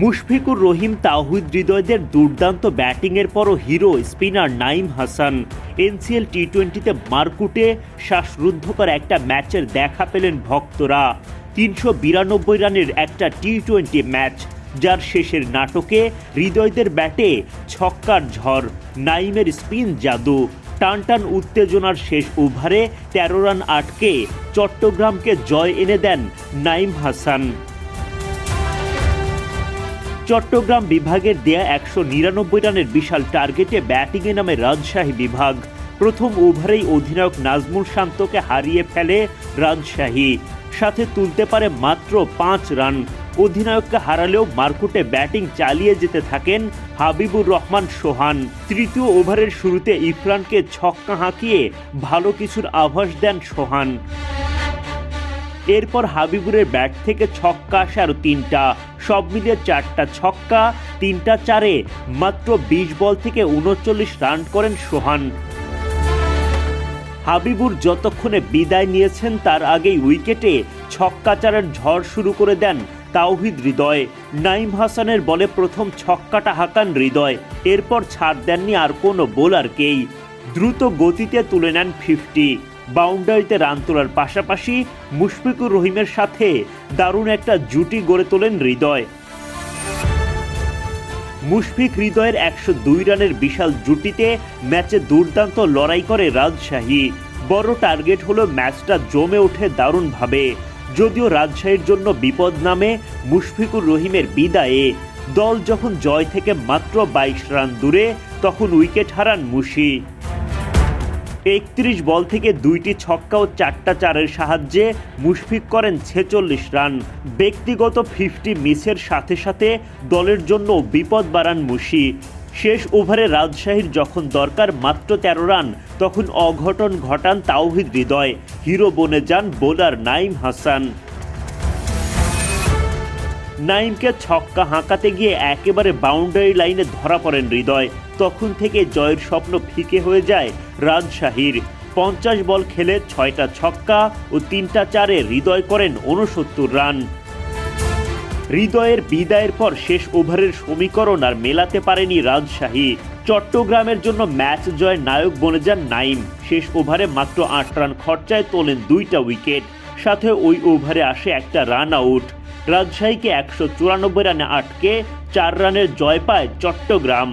মুশফিকুর রহিম তাওহিদ হৃদয়দের দুর্দান্ত ব্যাটিংয়ের পরও hero spinner Naim Hasan NCL টি-20তে মারকুটে শ্বাসরুদ্ধকর একটা ম্যাচের দেখা পেলেন ভক্তরা। ৩৯২ রানের একটা টি-20 ম্যাচ, যার শেষের নাটকে হৃদয়দের ব্যাটে ছক্কার ঝড়, নাইমের স্পিন জাদু, টানটান উত্তেজনার শেষ ওভারে ১৩ রান আটকে চট্টগ্রামকে জয় এনে দেন নাইম হাসান। চট্টগ্রাম বিভাগের দেয়া ১৯৯ রানের বিশাল টার্গেটে ব্যাটিংয়ে নামে রাজশাহী বিভাগ। প্রথম ওভারেই অধিনায়ক নাজমুল শান্তকে হারিয়ে ফেলে রাজশাহী, সাথে তুলতে পারে মাত্র ৫ রান। অধিনায়ককে হারালেও মারকুটে ব্যাটিং চালিয়ে যেতে থাকেন হাবিবুর রহমান সোহান। তৃতীয় ওভারের শুরুতে ইরফানকে ছক্কা হাঁকিয়ে ভালো কিছুর আভাস দেন সোহান। এরপর হাবিবুরের ব্যাট থেকে ছক্কা আসে আরও ৩টা, সব মিলিয়ে ৪টা ছক্কা, ৩টা চারে মাত্র ২০ বল থেকে ৩৯ রান করেন সোহান। হাবিবুর যতক্ষণে বিদায় নিয়েছেন তার আগেই উইকেটে ছক্কাচারের ঝড় শুরু করে দেন তাওহিদ হৃদয়। নাইম হাসানের বলে প্রথম ছক্কাটা হাঁকান হৃদয়, এরপর ছাড় দেননি আর কোনো বোলারকেই। দ্রুত গতিতে তুলে নেন 50। বাউন্ডারিতে রান তোলার পাশাপাশি মুশফিকুর রহিমের সাথে দারুণ একটা জুটি গড়ে তোলেন হৃদয়। মুশফিক হৃদয়ের ১০২ রানের বিশাল জুটিতে ম্যাচে দুর্দান্ত লড়াই করে রাজশাহী। বড় টার্গেট হলো ম্যাচটা জমে ওঠে দারুণভাবে। যদিও রাজশাহীর জন্য বিপদ নামে মুশফিকুর রহিমের বিদায়ে। দল যখন জয় থেকে মাত্র ২২ রান দূরে, তখন উইকেট হারান মুশি। ৩১ বল থেকে ২টি ছক্কা ও ৪টা চারের সাহায্যে মুশফিক করেন ৪৬ রান। ব্যক্তিগত 50 মিসের সাথে সাথে দলের জন্য বিপদ বাড়ান মুশি। শেষ ওভারে রাজশাহীর যখন দরকার মাত্র ১৩ রান, তখন অঘটন ঘটান তাওহিদ হৃদয়। হিরো বনে যান বোলার নাইম হাসান। নাইমকে ছক্কা হাঁকাতে গিয়ে একেবারে বাউন্ডারি লাইনে ধরা পড়েন হৃদয়। তখন থেকে জয়ের স্বপ্ন ফিকে হয়ে যায় রাজশাহীর। ৫০ বল খেলে ৬টা ছক্কা ও ৩টা চারে হৃদয় করেন ৬৯ রান। হৃদয়ের বিদায়ের পর শেষ ওভারের সমীকরণ আর মেলাতে পারেনি রাজশাহী। চট্টগ্রামের জন্য ম্যাচ জয় নায়ক বনে যান নাইম। শেষ ওভারে মাত্র ৮ রান খরচায় তোলেন ২টা উইকেট, সাথে ওই ওভারে আসে একটা রান আউট। রাজশাহীকে ১৯৪ রানে আটকে ৪ রানের জয় পায় চট্টগ্রাম।